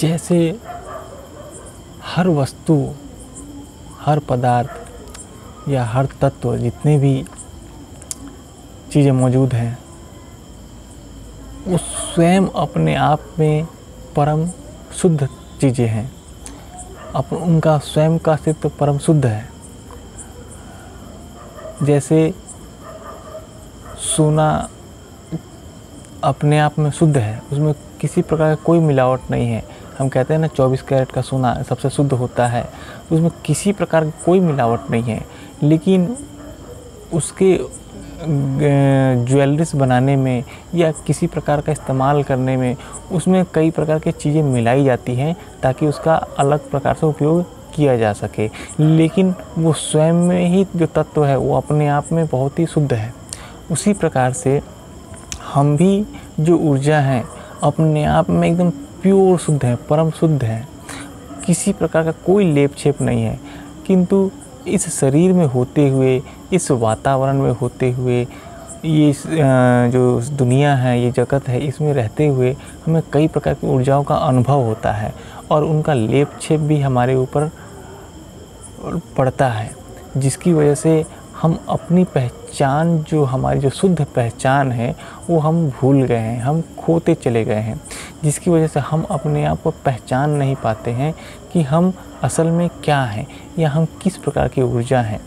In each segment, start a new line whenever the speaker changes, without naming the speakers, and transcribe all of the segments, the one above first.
जैसे हर वस्तु, हर पदार्थ या हर तत्व, जितने भी चीज़ें मौजूद हैं, वो स्वयं अपने आप में परम शुद्ध चीज़ें हैं। उनका स्वयं का अस्तित्व परम शुद्ध है। जैसे सोना अपने आप में शुद्ध है, उसमें किसी प्रकार का कोई मिलावट नहीं है। हम कहते हैं ना 24 कैरेट का सोना सबसे शुद्ध होता है, तो उसमें किसी प्रकार की कोई मिलावट नहीं है। लेकिन उसके ज्वेलरीज बनाने में या किसी प्रकार का इस्तेमाल करने में उसमें कई प्रकार की चीज़ें मिलाई जाती हैं ताकि उसका अलग प्रकार से उपयोग किया जा सके। लेकिन वो स्वयं में ही जो तत्व है वो अपने आप में बहुत ही शुद्ध है। उसी प्रकार से हम भी जो ऊर्जा हैं अपने आप में एकदम प्योर शुद्ध है, परम शुद्ध है। किसी प्रकार का कोई लेप छेप नहीं है। किंतु इस शरीर में होते हुए, इस वातावरण में होते हुए, ये जो दुनिया है, ये जगत है, इसमें रहते हुए हमें कई प्रकार की ऊर्जाओं का अनुभव होता है और उनका लेप छेप भी हमारे ऊपर पड़ता है, जिसकी वजह से हम अपनी पहचान, जो हमारी जो शुद्ध पहचान है, वो हम भूल गए हैं, हम खोते चले गए हैं, जिसकी वजह से हम अपने आप को पहचान नहीं पाते हैं कि हम असल में क्या हैं या हम किस प्रकार की ऊर्जा हैं।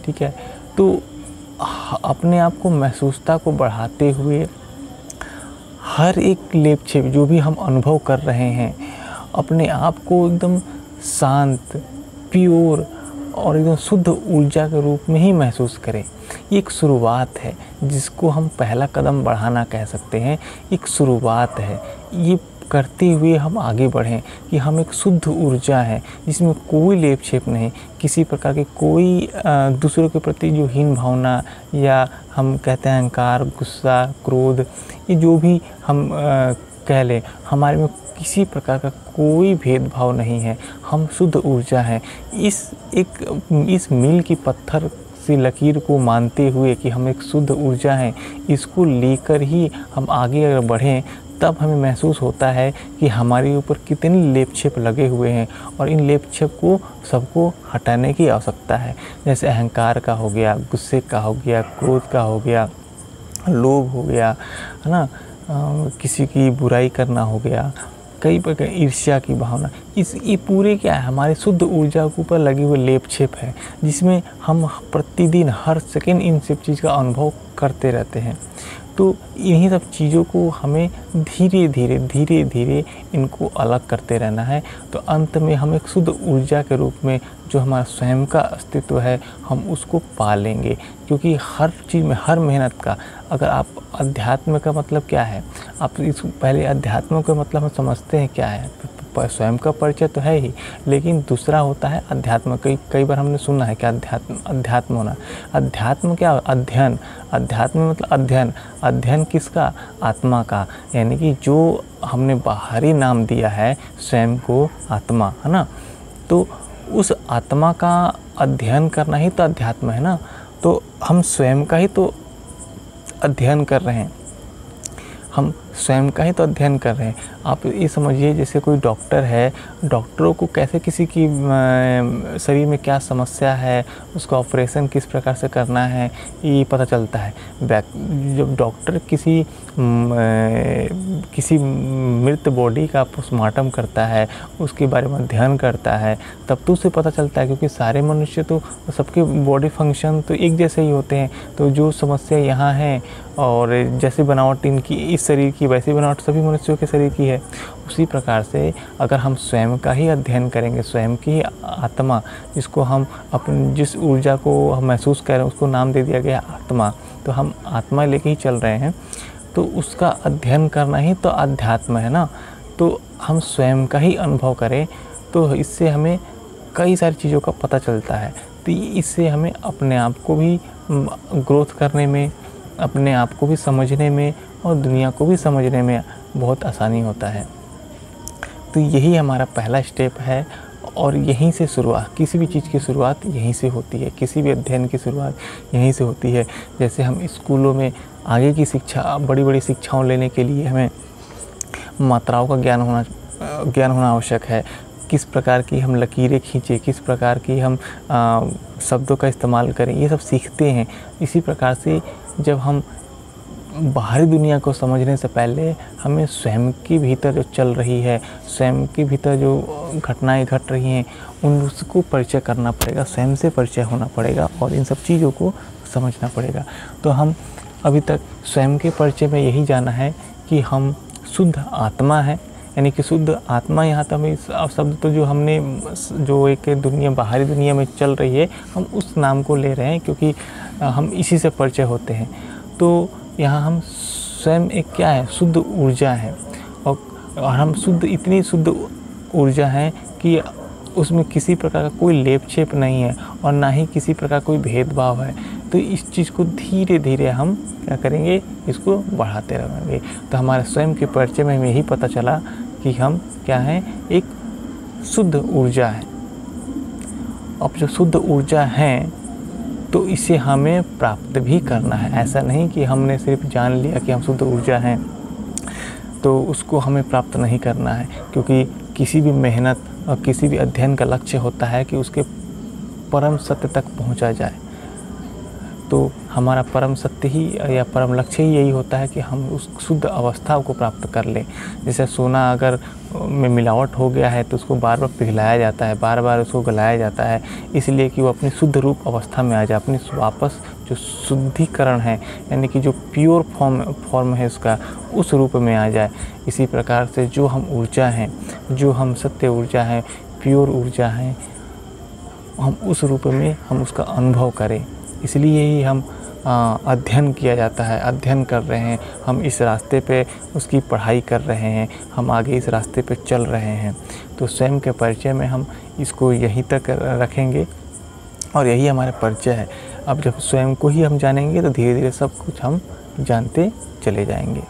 ठीक है, तो अपने आप को महसूसता को बढ़ाते हुए हर एक लेप छेप जो भी हम अनुभव कर रहे हैं, अपने आप को एकदम शांत, प्योर और एकदम शुद्ध ऊर्जा के रूप में ही महसूस करें। ये एक शुरुआत है जिसको हम पहला कदम बढ़ाना कह सकते हैं। एक शुरुआत है, ये करते हुए हम आगे बढ़ें कि हम एक शुद्ध ऊर्जा है जिसमें कोई लेप छेप नहीं, किसी प्रकार की कोई दूसरों के प्रति जो हीन भावना या हम कहते हैं अहंकार, गुस्सा, क्रोध, ये जो भी हम कह लें, हमारे में किसी प्रकार का कोई भेदभाव नहीं है। हम शुद्ध ऊर्जा हैं। इस मील की पत्थर सी लकीर को मानते हुए कि हम एक शुद्ध ऊर्जा हैं, इसको लेकर ही हम आगे अगर बढ़ें, तब हमें महसूस होता है कि हमारे ऊपर कितनी लेप छेप लगे हुए हैं और इन लेप छेप को सबको हटाने की आवश्यकता है। जैसे अहंकार का हो गया, गुस्से का हो गया, क्रोध का हो गया, लोभ हो गया, है ना, किसी की बुराई करना हो गया, कई प्रकार ईर्ष्या की भावना, ये पूरे क्या है, हमारे शुद्ध ऊर्जा के ऊपर लगे हुए लेप छेप है, जिसमें हम प्रतिदिन हर सेकंड इन सब चीज़ का अनुभव करते रहते हैं। तो इन्हीं सब चीज़ों को हमें धीरे धीरे इनको अलग करते रहना है। तो अंत में हम एक शुद्ध ऊर्जा के रूप में जो हमारा स्वयं का अस्तित्व है, हम उसको पा लेंगे। क्योंकि हर चीज़ में, हर मेहनत का, अगर आप अध्यात्म का मतलब क्या है, आप इस पहले अध्यात्म का मतलब हम समझते हैं क्या है। स्वयं का परिचय तो है ही, लेकिन दूसरा होता है अध्यात्म। कई बार हमने सुना है कि अध्यात्म होना। अध्यात्म क्या? अध्ययन। अध्यात्म मतलब अध्ययन किसका? आत्मा का। यानी कि जो हमने बाहरी नाम दिया है स्वयं को, आत्मा, है ना, तो उस आत्मा का अध्ययन करना ही तो अध्यात्म है ना। तो हम स्वयं का ही तो अध्ययन कर रहे हैं, हम स्वयं का ही तो अध्ययन कर रहे हैं। आप ये समझिए जैसे कोई डॉक्टर है, डॉक्टरों को कैसे किसी की शरीर में क्या समस्या है, उसका ऑपरेशन किस प्रकार से करना है, ये पता चलता है। जब डॉक्टर किसी मृत बॉडी का पोस्टमार्टम करता है, उसके बारे में अध्ययन करता है, तब तो उसे पता चलता है। क्योंकि सारे मनुष्य तो, सबके बॉडी फंक्शन तो एक जैसे ही होते हैं। तो जो समस्या यहाँ है और जैसे बनावट इनकी इस शरीर की, वैसी बनावट सभी मनुष्यों के शरीर की है। उसी प्रकार से अगर हम स्वयं का ही अध्ययन करेंगे, स्वयं की ही आत्मा, जिसको हम जिस ऊर्जा को हम महसूस कर रहे हैं उसको नाम दे दिया गया आत्मा, तो हम आत्मा लेके ही चल रहे हैं, तो उसका अध्ययन करना ही तो अध्यात्म है ना। तो हम स्वयं का ही अनुभव करें, तो इससे हमें कई सारी चीज़ों का पता चलता है। तो इससे हमें अपने आप को भी ग्रोथ करने में, अपने आप को भी समझने में और दुनिया को भी समझने में बहुत आसानी होता है। तो यही हमारा पहला स्टेप है और यहीं से शुरुआत, किसी भी चीज़ की शुरुआत यहीं से होती है, किसी भी अध्ययन की शुरुआत यहीं से होती है। जैसे हम स्कूलों में आगे की शिक्षा, बड़ी बड़ी शिक्षाओं लेने के लिए हमें मात्राओं का ज्ञान होना ज्ञान होना आवश्यक है। किस प्रकार की हम लकीरें खींचे, किस प्रकार की हम शब्दों का इस्तेमाल करें, ये सब सीखते हैं। इसी प्रकार से जब हम बाहरी दुनिया को समझने से पहले हमें स्वयं के भीतर जो चल रही है, स्वयं के भीतर जो घटनाएं घट रही हैं, उसको परिचय करना पड़ेगा, स्वयं से परिचय होना पड़ेगा और इन सब चीज़ों को समझना पड़ेगा। तो हम अभी तक स्वयं के परिचय में यही जाना है कि हम शुद्ध आत्मा है, यानी कि शुद्ध आत्मा। यहाँ तक हमें शब्द तो जो हमने जो एक दुनिया बाहरी दुनिया में चल रही है, हम उस नाम को ले रहे हैं क्योंकि हम इसी से परिचय होते हैं। तो यहाँ हम स्वयं एक क्या है, शुद्ध ऊर्जा है और हम शुद्ध, इतनी शुद्ध ऊर्जा है कि उसमें किसी प्रकार का कोई लेप छेप नहीं है और ना ही किसी प्रकार कोई भेदभाव है। तो इस चीज़ को धीरे धीरे हम क्या करेंगे, इसको बढ़ाते रहेंगे। तो हमारे स्वयं के परिचय में हमें यही पता चला कि हम क्या हैं, एक शुद्ध ऊर्जा है। अब जो शुद्ध ऊर्जा है तो इसे हमें प्राप्त भी करना है। ऐसा नहीं कि हमने सिर्फ जान लिया कि हम शुद्ध ऊर्जा हैं तो उसको हमें प्राप्त नहीं करना है, क्योंकि किसी भी मेहनत और किसी भी अध्ययन का लक्ष्य होता है कि उसके परम सत्य तक पहुंचा जाए। तो हमारा परम सत्य ही या परम लक्ष्य ही यही होता है कि हम उस शुद्ध अवस्था को प्राप्त कर लें। जैसे सोना अगर में मिलावट हो गया है तो उसको बार बार पिघलाया जाता है, बार बार उसको गलाया जाता है, इसलिए कि वो अपनी शुद्ध रूप अवस्था में आ जाए, अपनी वापस जो शुद्धिकरण है यानी कि जो प्योर फॉर्म है उसका, उस रूप में आ जाए। इसी प्रकार से जो हम ऊर्जा हैं, जो हम सत्य ऊर्जा हैं, प्योर ऊर्जा हैं, हम उस रूप में हम उसका अनुभव करें। इसलिए ही हम अध्ययन किया जाता है, अध्ययन कर रहे हैं, हम इस रास्ते पे उसकी पढ़ाई कर रहे हैं, हम आगे इस रास्ते पे चल रहे हैं। तो स्वयं के परिचय में हम इसको यहीं तक रखेंगे और यही हमारा परिचय है। अब जब स्वयं को ही हम जानेंगे तो धीरे धीरे सब कुछ हम जानते चले जाएंगे।